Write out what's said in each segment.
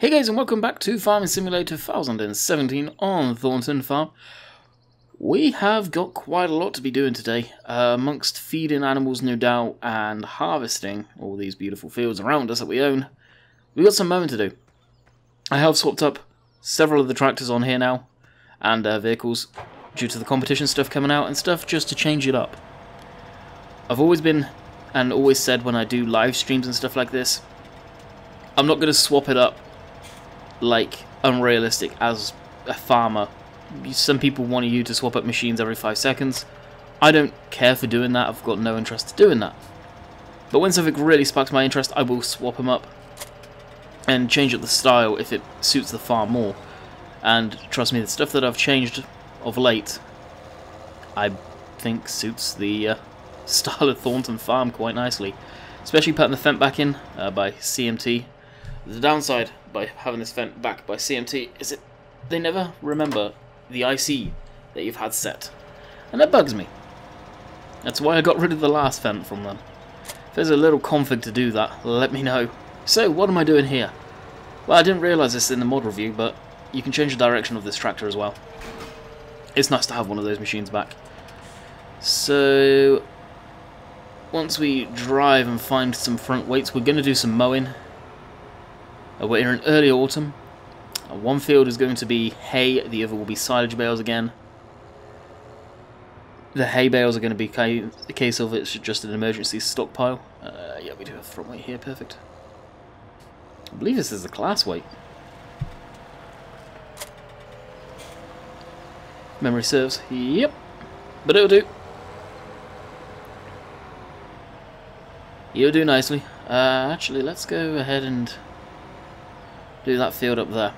Hey guys, and welcome back to Farming Simulator 2017 on Thornton Farm. We have got quite a lot to be doing today, amongst feeding animals no doubt and harvesting all these beautiful fields around us that we own. We've got some mowing to do. I have swapped up several of the tractors on here now, and vehicles, due to the competition stuff coming out and stuff, just to change it up. I've always been, and always said when I do live streams and stuff like this, I'm not going to swap it up like unrealistic as a farmer. Some people want you to swap up machines every 5 seconds. I don't care for doing that. I've got no interest in doing that. But when something really sparks my interest, I will swap them up and change up the style if it suits the farm more. And trust me, the stuff that I've changed of late, I think suits the style of Thornton Farm quite nicely. Especially putting the fence back in by CMT. The downside by having this vent back by CMT is that they never remember the IC that you've had set, and that bugs me. That's why I got rid of the last vent from them. If there's a little config to do that, let me know. So what am I doing here? Well, I didn't realise this in the mod review, but you can change the direction of this tractor as well. It's nice to have one of those machines back. So once we drive and find some front weights, we're going to do some mowing. We're in early autumn. One field is going to be hay, the other will be silage bales again. The hay bales are going to be a case of it's just an emergency stockpile. Yeah, we do have front weight here, perfect. I believe this is the class weight. Memory serves, yep. But it'll do. You'll do nicely. Actually, let's go ahead and do that field up there.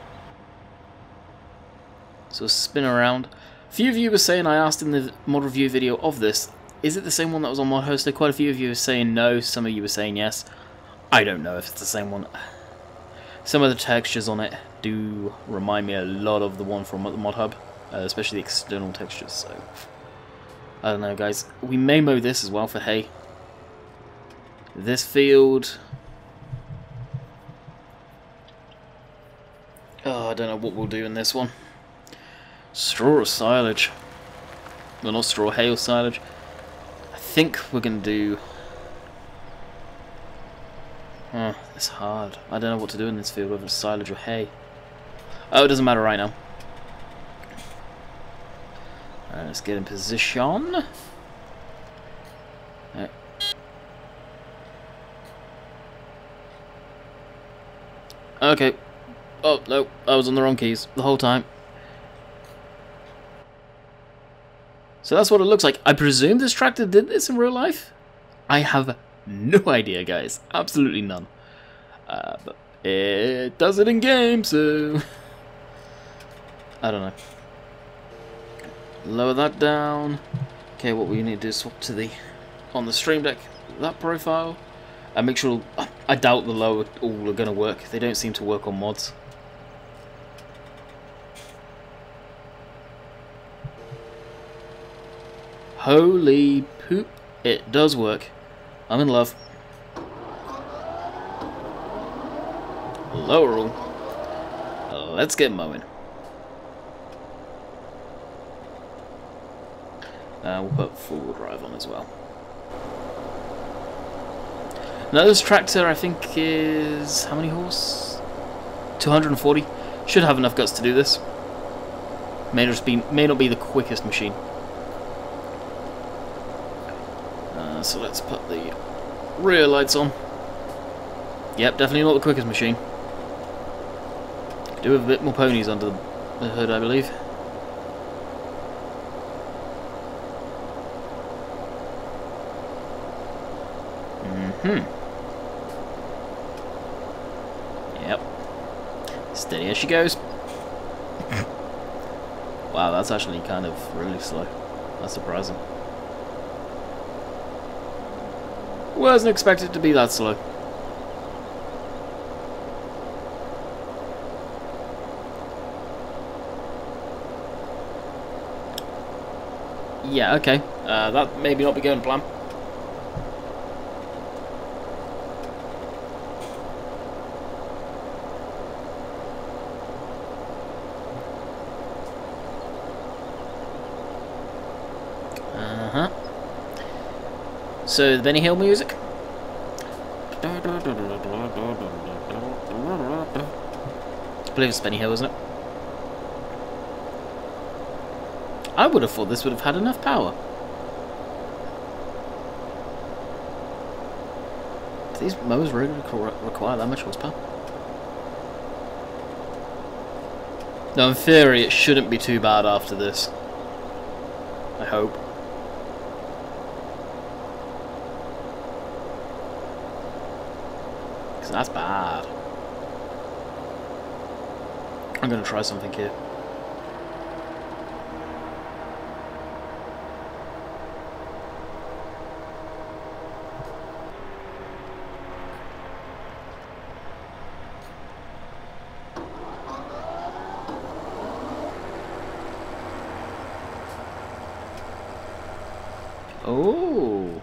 So spin around. A few of you were saying, I asked in the mod review video of this, is it the same one that was on Mod Hoster? Quite a few of you were saying no, some of you were saying yes. I don't know if it's the same one. Some of the textures on it do remind me a lot of the one from the Mod Hub, especially the external textures, so I don't know guys. We may mow this as well for hay. This field, I don't know what we'll do in this one. Straw or silage? Well, not straw, hay or silage. I think we're going to do... it's hard. I don't know what to do in this field, whether it's silage or hay. Oh, it doesn't matter right now. Alright, let's get in position. Right. Okay. Oh, no, I was on the wrong keys the whole time. So that's what it looks like. I presume this tractor did this in real life? I have no idea, guys. Absolutely none. But it does it in game, so... I don't know. Lower that down. Okay, what we need to do is swap to the... on the stream deck, that profile. And make sure... I doubt the lower all are going to work. They don't seem to work on mods. Holy poop, it does work. I'm in love. Lower all. Let's get mowing. We'll put four-wheel drive on as well. Now this tractor I think is... how many horse? 240. Should have enough guts to do this. May not be the quickest machine. So let's put the rear lights on. Yep, definitely not the quickest machine. Could do with a bit more ponies under the hood, I believe. Yep. Steady as she goes. Wow, that's actually kind of really slow. That's surprising. Wasn't expected to be that slow. Yeah, okay. That maybe not be going to plan. Uh-huh. So, the Benny Hill music. I believe it's Benny Hill, isn't it? I would have thought this would have had enough power. Do these mowers really require that much horsepower? No, in theory, it shouldn't be too bad after this. I hope. Because that's bad. I'm going to try something here. Oh,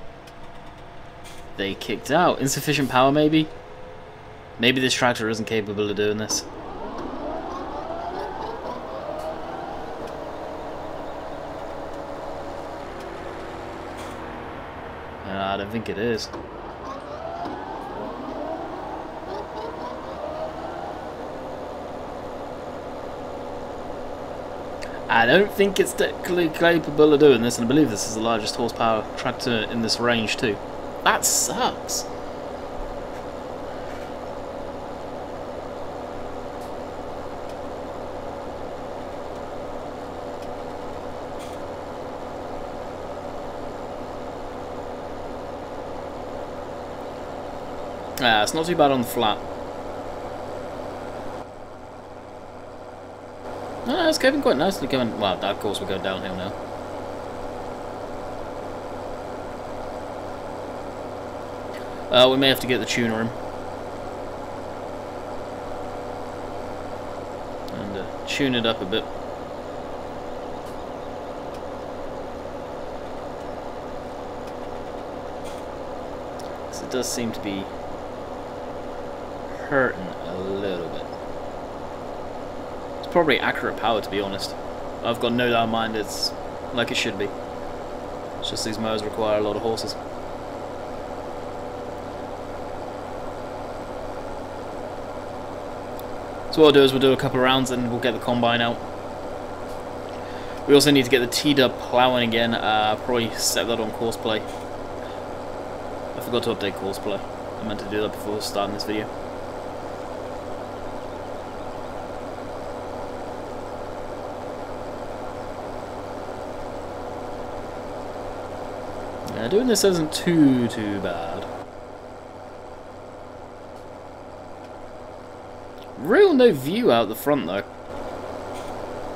they kicked out. Insufficient power, maybe? Maybe this tractor isn't capable of doing this. I don't think it is. I don't think it's technically capable of doing this, and I believe this is the largest horsepower tractor in this range too. That sucks. It's not too bad on the flat. No, it's going quite nicely going. Well, of course we're going downhill now. We may have to get the tuner in. And tune it up a bit. Because it does seem to be hurting a little bit. It's probably accurate power, to be honest. I've got no doubt in mind it's like it should be. It's just these mowers require a lot of horses. So what I'll do is we'll do a couple of rounds and we'll get the combine out. We also need to get the T-dub ploughing again. Probably set that on course play. I forgot to update course play. I meant to do that before starting this video. Yeah, doing this isn't too bad. Real no view out the front though.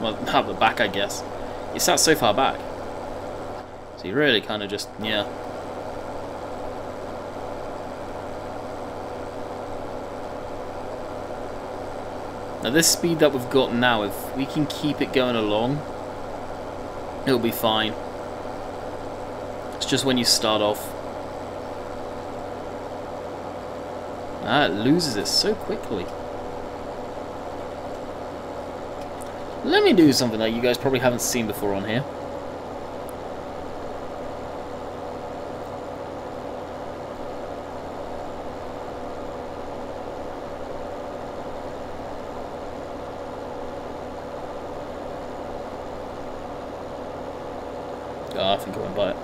Well, out the back I guess. You sat so far back. So you really kind of just, yeah. Now this speed that we've got now, if we can keep it going along, it'll be fine. It's just when you start off. It loses it so quickly. Let me do something that you guys probably haven't seen before on here. Oh, I think I went by it.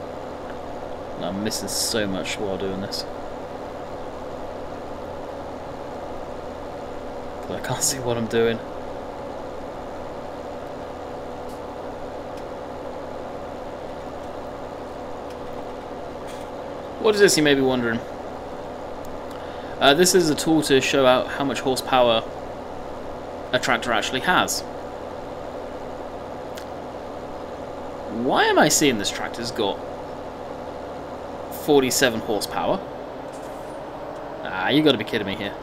And I'm missing so much while doing this. But I can't see what I'm doing. What is this, you may be wondering? This is a tool to show out how much horsepower a tractor actually has. Why am I seeing this tractor's got 47 horsepower? Ah, you gotta be kidding me here.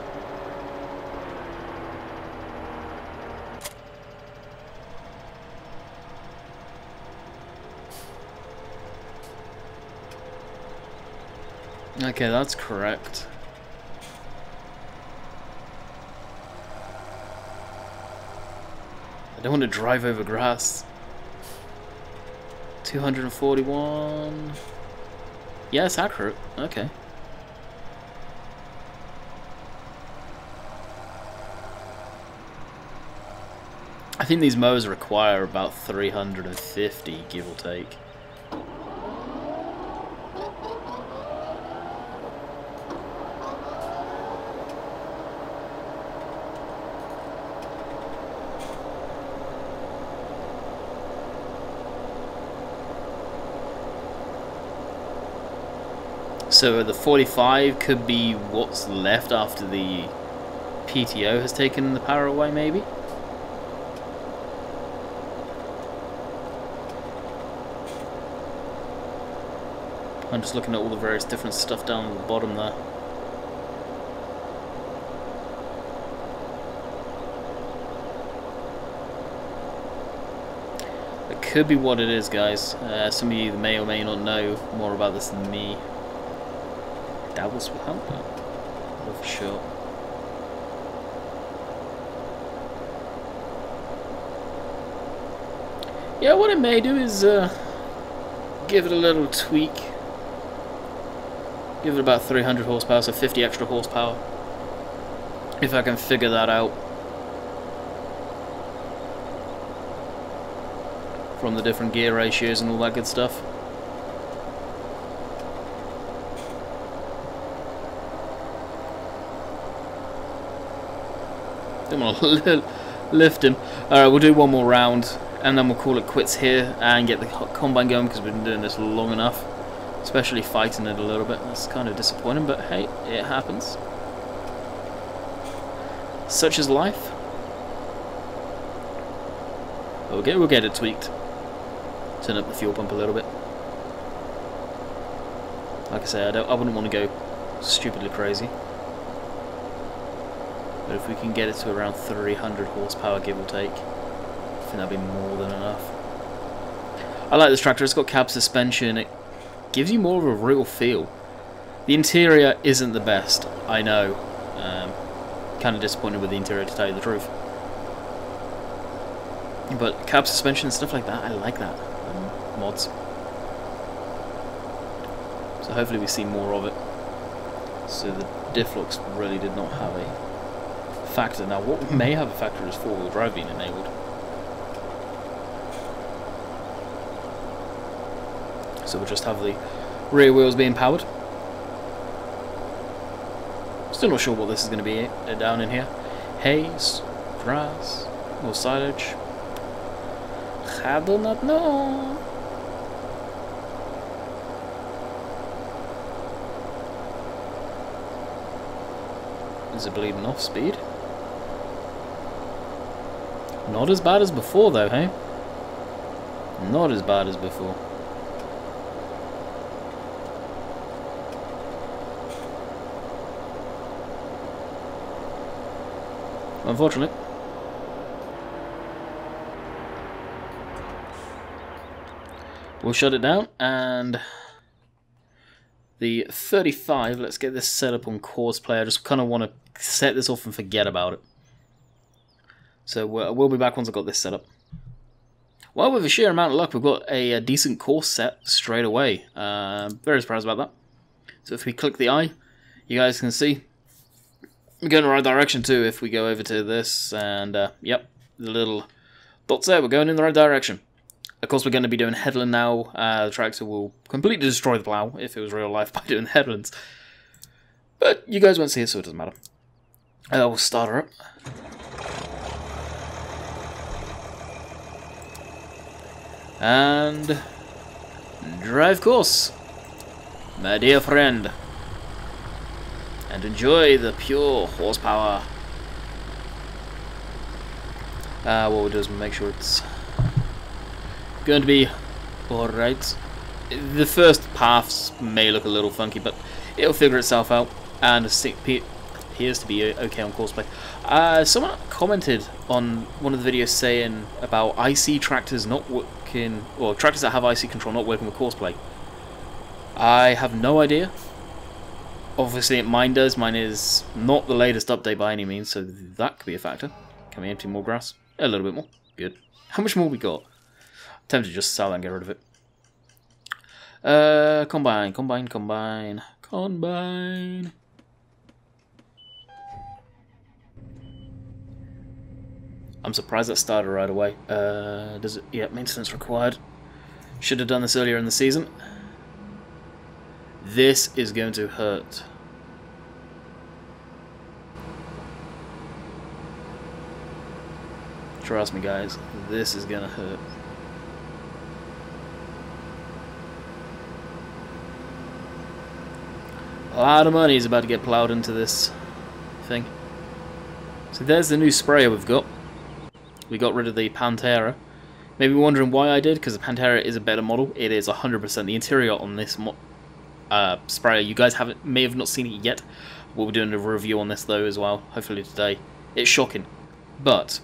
Okay, that's correct. I don't want to drive over grass. 241. Yeah, it's accurate. Okay. I think these mowers require about 350, give or take. So the 45 could be what's left after the PTO has taken the power away, maybe? I'm just looking at all the various different stuff down at the bottom there. That could be what it is, guys. Some of you may or may not know more about this than me. That was what happened. Not for sure. Yeah, what it may do is give it a little tweak. Give it about 300 horsepower, so 50 extra horsepower. If I can figure that out from the different gear ratios and all that good stuff. Don't want to lift him. Alright, we'll do one more round and then we'll call it quits here and get the combine going because we've been doing this long enough. Especially fighting it a little bit. That's kind of disappointing, but hey, it happens. Such is life. Okay, we'll get it tweaked. Turn up the fuel pump a little bit. Like I say, I wouldn't want to go stupidly crazy. But if we can get it to around 300 horsepower, give or take, I think that'd be more than enough. I like this tractor. It's got cab suspension. It gives you more of a real feel. The interior isn't the best, I know. Kind of disappointed with the interior, to tell you the truth. But cab suspension and stuff like that, I like that. Mods. So hopefully we see more of it. So the diff locks really did not have a factor. Now what may have a factor is four-wheel drive being enabled. So we'll just have the rear wheels being powered. Still not sure what this is going to be down in here. Haze, grass, or silage. I do not know. Is it bleeding off speed? Not as bad as before though, hey? Not as bad as before. Unfortunately. We'll shut it down, and the 35, let's get this set up on course play. I just kind of want to set this off and forget about it. So we'll be back once I've got this set up. Well, with a sheer amount of luck, we've got a decent course set straight away. Very surprised about that. So if we click the eye, you guys can see we're going in the right direction too. If we go over to this, and yep, the little dots there, we're going in the right direction. Of course, we're going to be doing headland now. The tractor will completely destroy the plow if it was real life by doing headlands. But you guys won't see it, so it doesn't matter. We'll start her up. And drive course, my dear friend. And enjoy the pure horsepower. What we'll do is make sure it's going to be alright. The first paths may look a little funky, but it'll figure itself out, and it appears to be okay on courseplay. Someone commented on one of the videos saying about IC tractors not working, or tractors that have IC control not working with courseplay. I have no idea. Obviously mine does. Mine is not the latest update by any means, so that could be a factor. Can we empty more grass? A little bit more. Good. How much more we got? I'm tempted to just sell that and get rid of it. Combine, combine, combine, combine. I'm surprised that started right away. Does it? Yeah, maintenance required. Should have done this earlier in the season. This is going to hurt. Trust me, guys. This is gonna hurt. A lot of money is about to get plowed into this thing. So there's the new sprayer we've got. We got rid of the Pantera. Maybe wondering why I did, because the Pantera is a better model. It is 100%. The interior on this sprayer, you guys may have not seen it yet. We'll be doing a review on this though as well, hopefully today. It's shocking. But,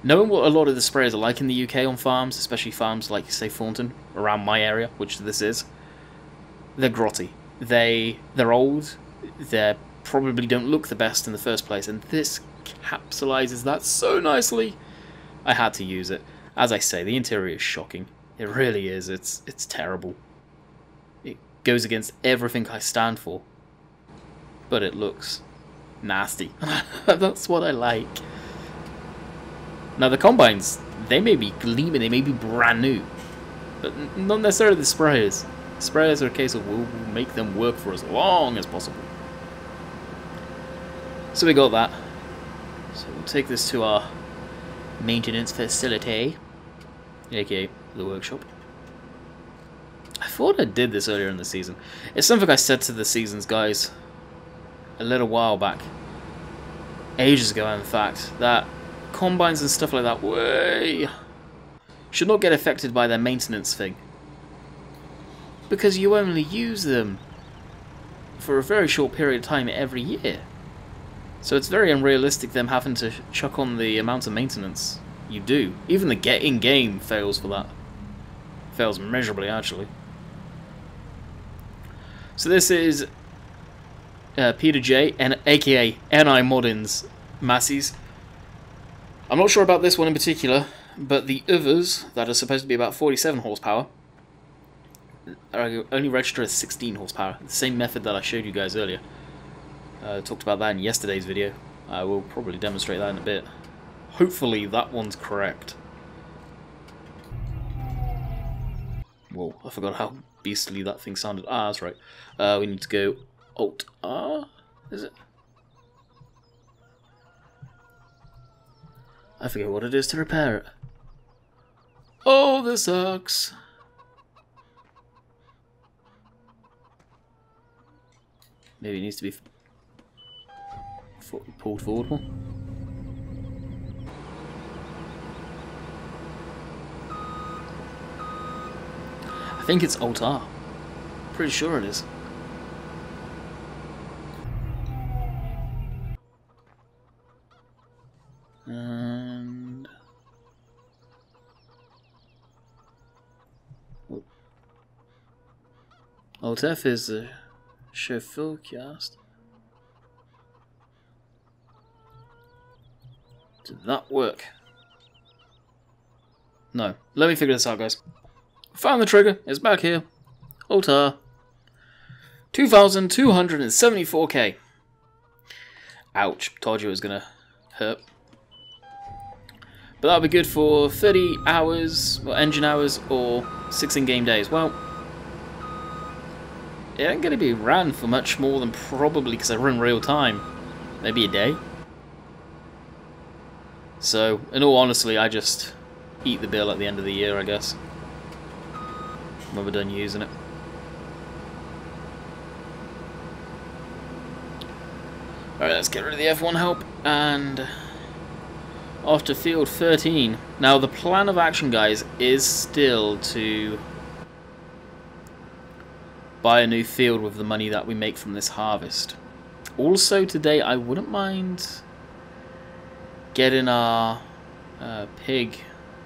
knowing what a lot of the sprayers are like in the UK on farms, especially farms like, say, Thornton, around my area, which this is, they're grotty. They're old, they probably don't look the best in the first place, and this capsulizes that so nicely. I had to use it. As I say, the interior is shocking. It really is. It's terrible. It goes against everything I stand for. But it looks nasty. That's what I like. Now the combines, they may be gleaming, they may be brand new, but not necessarily the sprayers. Sprayers are a case of we'll make them work for as long as possible. So we got that. So we'll take this to our maintenance facility, aka the workshop. I thought I did this earlier in the season. It's something I said to the season's guys a little while back, ages ago in fact, that combines and stuff like that should not get affected by their maintenance thing, because you only use them for a very short period of time every year. So it's very unrealistic them having to chuck on the amount of maintenance you do. Even the in-game fails for that. Fails miserably, actually. So this is Peter J, aka NI Moddin's Massies. I'm not sure about this one in particular, but the others, that are supposed to be about 47 horsepower, are only registered as 16 horsepower. The same method that I showed you guys earlier. Talked about that in yesterday's video. I will probably demonstrate that in a bit. Hopefully that one's correct. Whoa, I forgot how beastly that thing sounded. Ah, that's right. We need to go Alt R, is it? I forget what it is to repair it. Oh, this sucks. Maybe it needs to be pulled forward more. I think it's Alt R. Pretty sure it is. And Alt F is the show fullcast. Did that work? No. Let me figure this out, guys. Found the trigger. It's back here. Alt R. 2,274k. Ouch. Told you it was gonna hurt. But that'll be good for 30 hours, or engine hours, or 6 in-game days. Well, it ain't gonna be ran for much more than probably, because I run real time, maybe a day. So, in all honesty, I just eat the bill at the end of the year, I guess, when we're done using it. Alright, let's get rid of the F1 help, and off to field 13. Now, the plan of action, guys, is still to buy a new field with the money that we make from this harvest. Also, today, I wouldn't mind getting our pig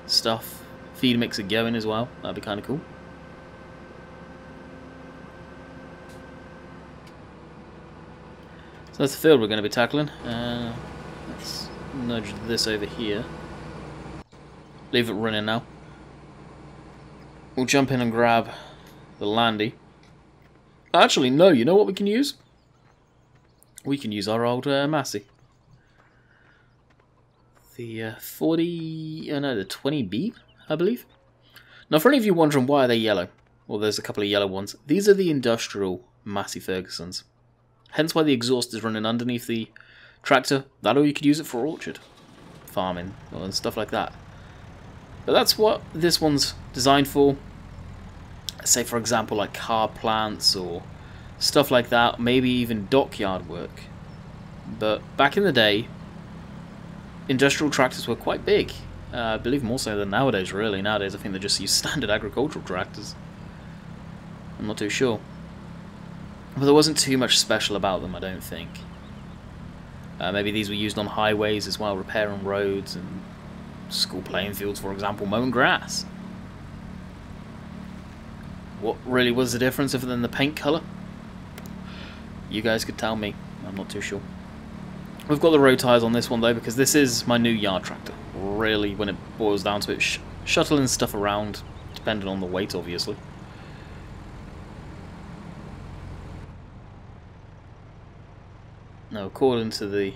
stuff, feed mixer going as well. That'd be kind of cool. So that's the field we're going to be tackling. Let's nudge this over here. Leave it running now. We'll jump in and grab the Landy. Actually, no, you know what we can use? We can use our old Massey. The 40... no, the 20B, I believe. Now, for any of you wondering why are they yellow, well, there's a couple of yellow ones. These are the industrial Massey Fergusons. Hence why the exhaust is running underneath the tractor. That or you could use it for orchard farming and stuff like that. But that's what this one's designed for. Say, for example, like car plants or stuff like that. Maybe even dockyard work. But back in the day, industrial tractors were quite big. I believe more so than nowadays, really. Nowadays, I think they just use standard agricultural tractors. I'm not too sure. But there wasn't too much special about them, I don't think. Maybe these were used on highways as well, repairing roads and school playing fields, for example, mowing grass. What really was the difference other than the paint colour? You guys could tell me. I'm not too sure. We've got the road tyres on this one though, because this is my new yard tractor. Really, when it boils down to it, shuttling stuff around, depending on the weight, obviously. Now, according to the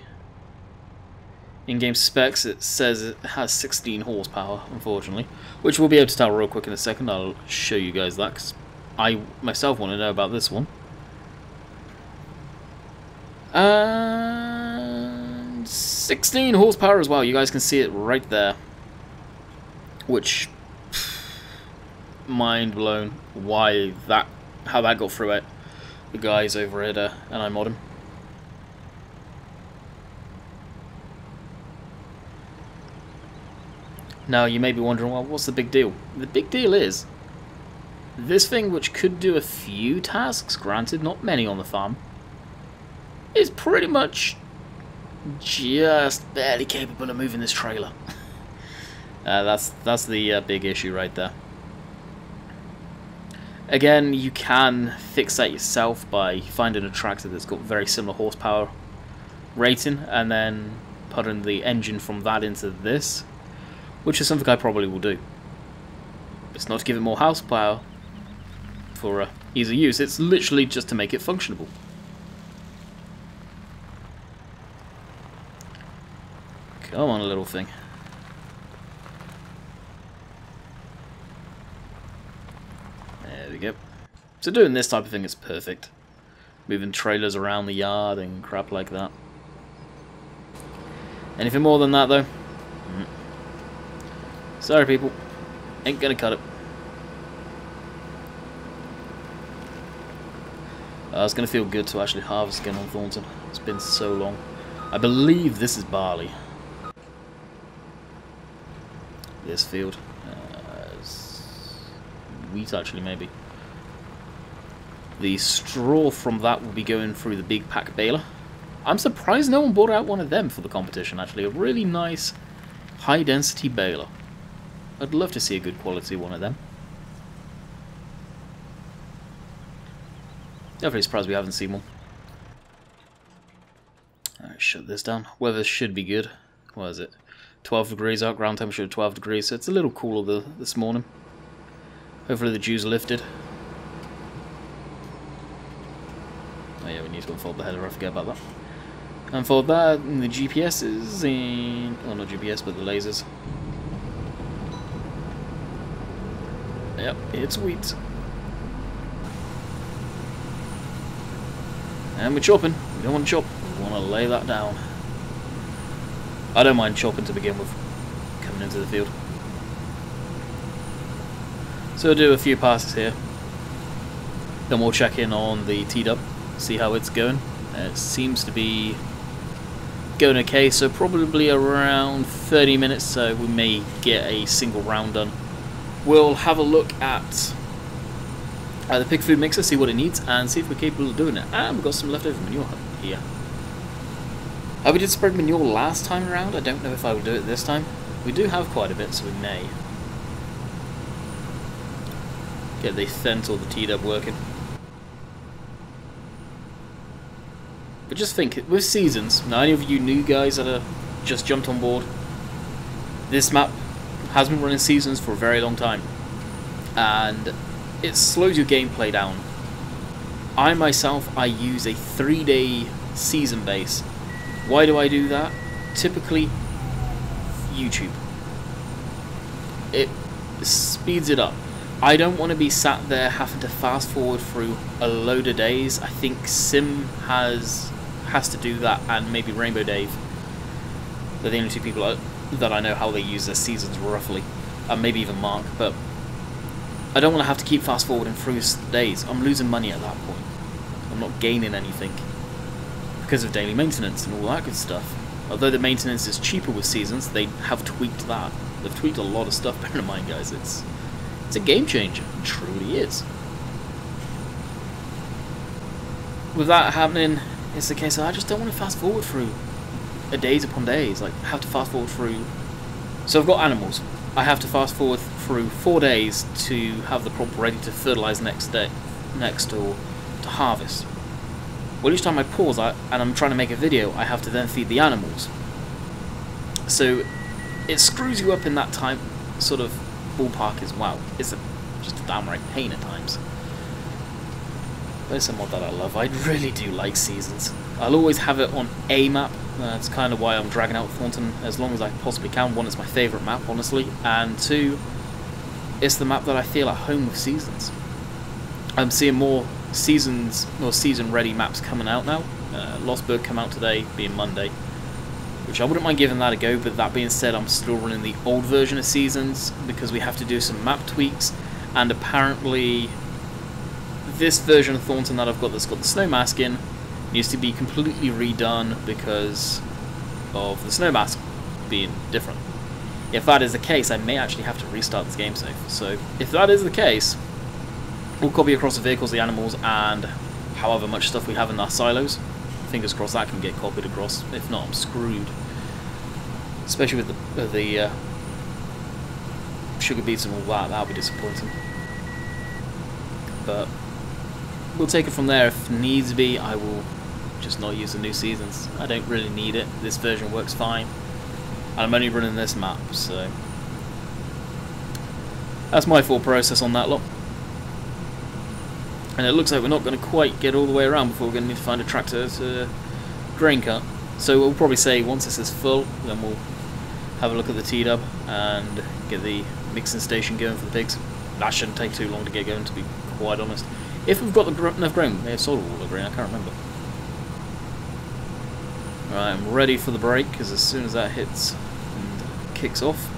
in-game specs, it says it has 16 horsepower, unfortunately, which we'll be able to tell real quick in a second. I'll show you guys that, because I myself want to know about this one. And 16 horsepower as well. You guys can see it right there, which mind blown why that, how that got through it. The guys over at NI Modern. Now you may be wondering, well, what's the big deal? The big deal is this thing, which could do a few tasks, granted not many on the farm, is pretty much just barely capable of moving this trailer. That's the big issue right there. Again, you can fix that yourself by finding a tractor that's got very similar horsepower rating and then putting the engine from that into this, which is something I probably will do. It's not to give it more horsepower for easy use, it's literally just to make it functionable. Come on, little thing. There we go. So doing this type of thing is perfect. Moving trailers around the yard and crap like that. Anything more than that, though? Sorry, people. Ain't gonna cut it. It's gonna feel good to actually harvest again on Thornton. It's been so long. I believe this is barley. This field. Wheat, actually, maybe. The straw from that will be going through the big pack baler. I'm surprised no one bought out one of them for the competition, actually. A really nice, high-density baler. I'd love to see a good quality one of them. Definitely surprised we haven't seen one. Alright, shut this down. Weather should be good. What is it? 12 degrees out, ground temperature 12 degrees, so it's a little cooler this morning. Hopefully the dew's lifted. Oh yeah, we need to unfold the header, I forget about that. Unfold that, and the GPS is in... oh, not GPS, but the lasers. Yep, it's wheat. And we're chopping. We don't want to chop, we want to lay that down. I don't mind chopping to begin with, coming into the field. So we'll do a few passes here. Then we'll check in on the T-dub, see how it's going. It seems to be going okay, so probably around 30 minutes, so we may get a single round done. We'll have a look at the pig food mixer, see what it needs, and see if we're capable of doing it. And we've got some leftover manure here. We did spread manure last time around. I don't know if I will do it this time. We do have quite a bit, so we may get the Thent or the T-dub working. But just think, with seasons, now any of you new guys that are just jumped on board, this map has been running seasons for a very long time. And it slows your gameplay down. I myself, I use a 3-day season base. Why do I do that? Typically, YouTube. It speeds it up. I don't want to be sat there having to fast forward through a load of days. I think Sim has to do that, and maybe Rainbow Dave. They're the only two people that I know how they use their seasons roughly, and maybe even Mark. But I don't want to have to keep fast forwarding through days. I'm losing money at that point. I'm not gaining anything because of daily maintenance and all that good stuff. Although the maintenance is cheaper with seasons, they have tweaked that. They've tweaked a lot of stuff. Bear in mind, guys, it's a game changer. It truly is. With that happening, it's the case that I just don't want to fast forward through days upon days. Like, I have to fast forward through. So I've got animals. I have to fast forward through 4 days to have the crop ready to fertilize next or to harvest. Well, each time I pause and I'm trying to make a video, I have to then feed the animals. So it screws you up in that time sort of ballpark as well. It's just a downright pain at times. But it's a mod that I love. I really do like seasons. I'll always have it on a map. That's kind of why I'm dragging out Thornton as long as I possibly can. One, it's my favourite map, honestly, and two, it's the map that I feel at home with seasons. I'm seeing more seasons or season-ready maps coming out now. Lost Bird come out today, being Monday, which I wouldn't mind giving that a go. But that being said, I'm still running the old version of seasons because we have to do some map tweaks, and apparently this version of Thornton that I've got that's got the snow mask in needs to be completely redone because of the snow mask being different. If that is the case, I may actually have to restart this game save. So if that is the case, we'll copy across the vehicles, the animals, and however much stuff we have in our silos. Fingers crossed that can get copied across. If not, I'm screwed. Especially with the sugar beets and all that, that'll be disappointing. But we'll take it from there. If needs be, I will just not use the new seasons. I don't really need it. This version works fine. And I'm only running this map, so that's my thought process on that lot. And it looks like we're not going to quite get all the way around before we're going to need to find a tractor to grain cut. So we'll probably say once this is full, then we'll have a look at the T-dub and get the mixing station going for the pigs. That shouldn't take too long to get going, to be quite honest. If we've got enough grain, we may have sold all the grain, I can't remember. Right, I'm ready for the break, because as soon as that hits and kicks off,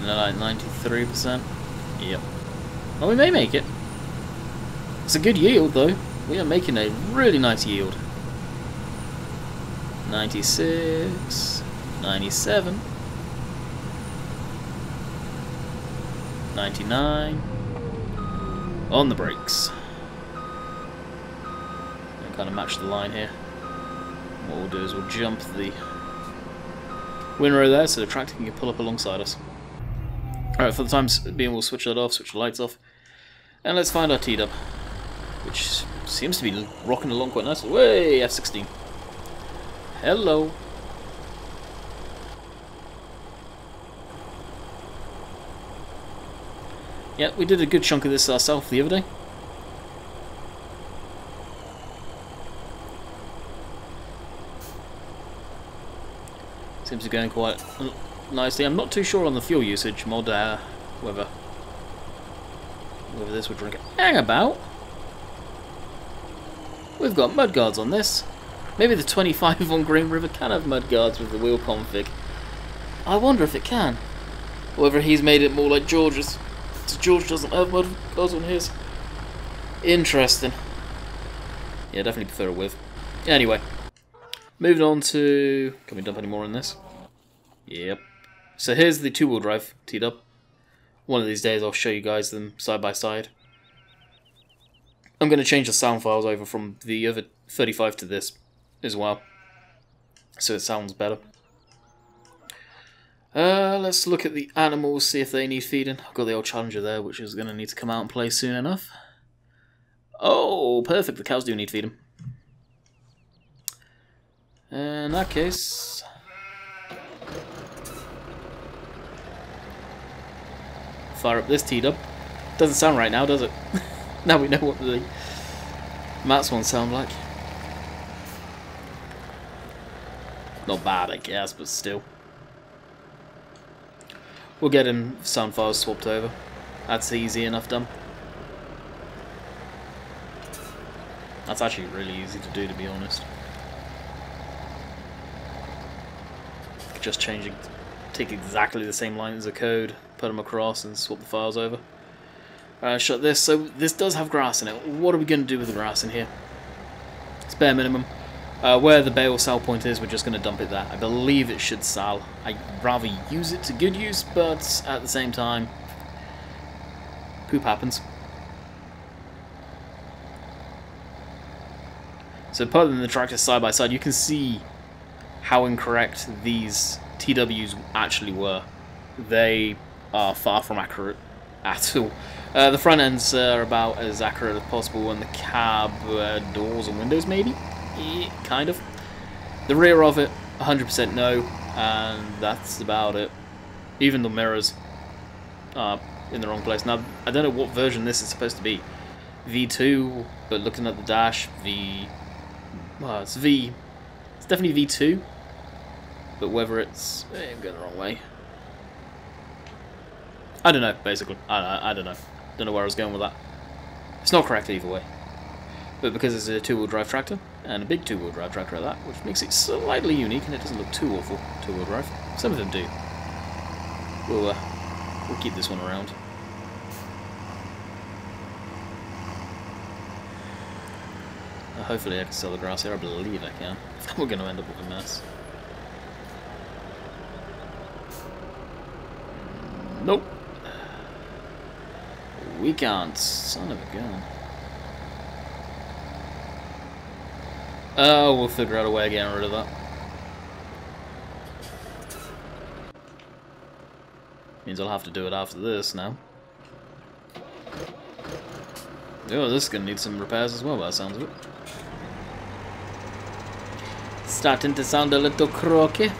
like 93%. Yep. Well, we may make it. It's a good yield, though. We are making a really nice yield. 96, 97, 99. On the brakes. And kind of match the line here. What we'll do is we'll jump the windrow there so the tractor can pull up alongside us. Alright, for the time being, we'll switch that off, switch the lights off, and let's find our T-dub, which seems to be rocking along quite nicely. Way, F16. Hello. Yeah, we did a good chunk of this ourselves the other day. Seems to be going quite nicely. I'm not too sure on the fuel usage mod, whether this would drink it. Hang about. We've got mudguards on this. Maybe the 25 on Green River can have mudguards with the wheel config. I wonder if it can. Or whether he's made it more like George's. George doesn't have mudguards on his. Interesting. Yeah, definitely prefer a with. Anyway, moving on to... Can we dump any more in this? Yep. So here's the two-wheel drive T-dub. One of these days I'll show you guys them side by side. I'm going to change the sound files over from the other 35 to this as well, so it sounds better. Let's look at the animals, see if they need feeding. I've got the old Challenger there, which is going to need to come out and play soon enough. Oh, perfect, the cows do need feeding. In that case, fire up this T-dub. Doesn't sound right now, does it? Now we know what the mats ones sound like. Not bad, I guess, but still. We'll get him sound files swapped over. That's easy enough done. That's actually really easy to do, to be honest. Just changing, take exactly the same lines of code, put them across, and swap the files over. Shut this. So this does have grass in it. What are we going to do with the grass in here? It's bare minimum. Where the bale sell point is, we're just going to dump it there. I believe it should sell. I'd rather use it to good use, but at the same time, poop happens. So putting the tractors side by side, you can see how incorrect these TWs actually were. They are far from accurate at all. The front ends are about as accurate as possible, and the cab doors and windows maybe? Yeah, kind of. The rear of it, 100% no, and that's about it. Even the mirrors are in the wrong place. Now, I don't know what version this is supposed to be. V2, but looking at the dash, well, it's definitely V2, but whether it's... I'm going the wrong way. I don't know, basically. I don't know. Don't know where I was going with that. It's not correct either way. But because it's a two-wheel drive tractor, and a big two-wheel drive tractor at that, which makes it slightly unique, and it doesn't look too awful, two-wheel drive. Some of them do. We'll keep this one around. Hopefully I can sell the grass here. I believe I can. We're going to end up with a mess. Nope. We can't. Son of a gun. Oh, we'll figure out a way of getting rid of that. Means I'll have to do it after this now. Oh, this is going to need some repairs as well, by the sounds of it. Starting to sound a little croaky.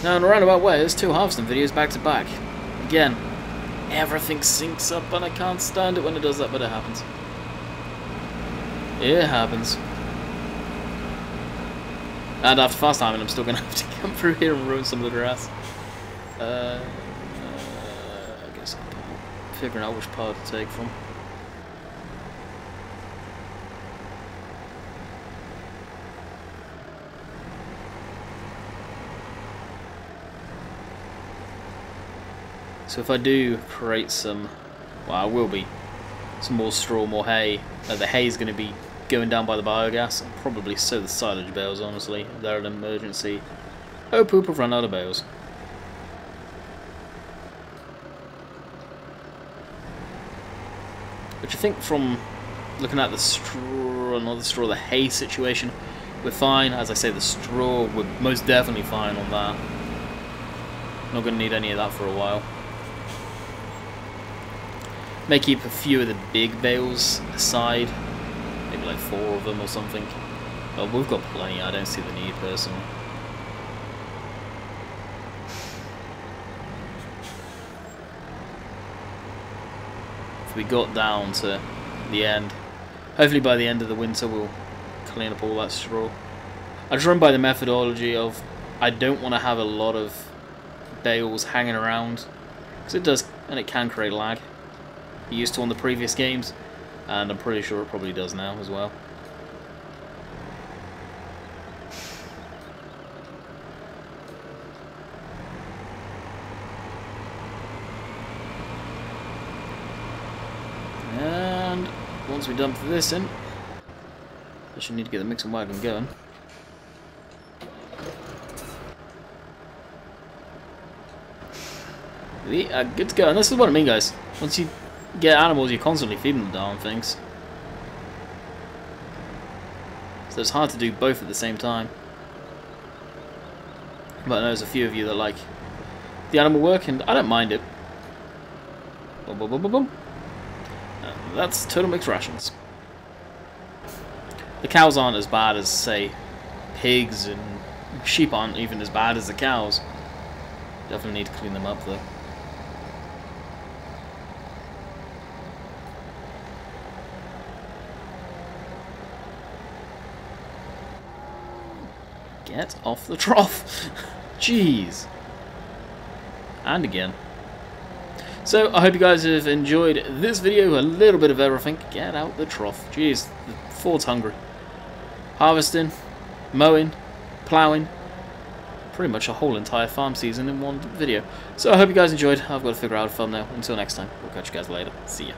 Now, in a roundabout way, there's two harvesting videos back to back. Again, everything syncs up and I can't stand it when it does that, but it happens. It happens. And after fast timing, I'm still going to have to come through here and ruin some of the grass. I guess I'm figuring out which part to take from. So if I do create some, well, I will be, some more straw, more hay. The hay is going to be going down by the biogas. I'll probably sow the silage bales, honestly. If they're an emergency. Oh, poop, I've run out of bales. Which I think from looking at the straw, not the straw, the hay situation, we're fine. As I say, the straw, we're most definitely fine on that. Not going to need any of that for a while. May keep a few of the big bales aside, maybe like 4 of them or something. Oh, we've got plenty, I don't see the need personally. If we got down to the end, hopefully by the end of the winter we'll clean up all that straw. I just run by the methodology of I don't want to have a lot of bales hanging around, because it does, and it can create lag. It used to on the previous games, and I'm pretty sure it probably does now as well. And once we dump this in, I should need to get the mixing wagon going. We are good to go, and this is what I mean, guys. Once you get animals, you're constantly feeding them darn things. So it's hard to do both at the same time. But I know there's a few of you that like the animal work, and I don't mind it. Boom, boom, boom, boom, boom. And that's total mixed rations. The cows aren't as bad as, say, pigs and Sheep aren't even as bad as the cows. Definitely need to clean them up though. Get off the trough. Jeez. And again. So, I hope you guys have enjoyed this video. A little bit of everything. Get out the trough. Jeez, the Ford's hungry. Harvesting, mowing, ploughing. Pretty much a whole entire farm season in one video. So, I hope you guys enjoyed. I've got to figure out a thumbnail. Until next time, we'll catch you guys later. See ya.